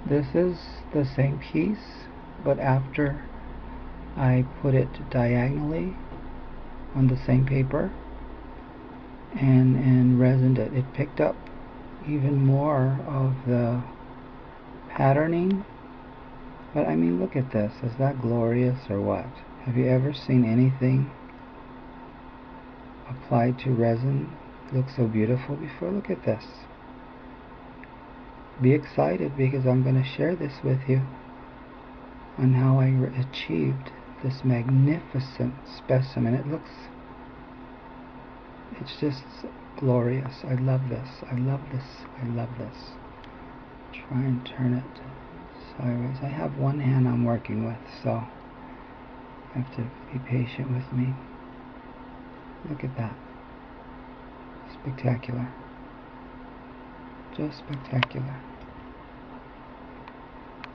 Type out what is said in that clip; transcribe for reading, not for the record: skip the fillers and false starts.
This is the same piece, but after I put it diagonally on the same paper and resined it, it picked up even more of the patterning. But I mean, look at this. Is that glorious or what? Have you ever seen anything applied to resin look so beautiful before? Look at this. Be excited, because I'm going to share this with you on how I achieved this magnificent specimen. It's just glorious. I love this. I love this. I love this. Try and turn it sideways. I have one hand I'm working with, so you have to be patient with me. Look at that. Spectacular. Just spectacular.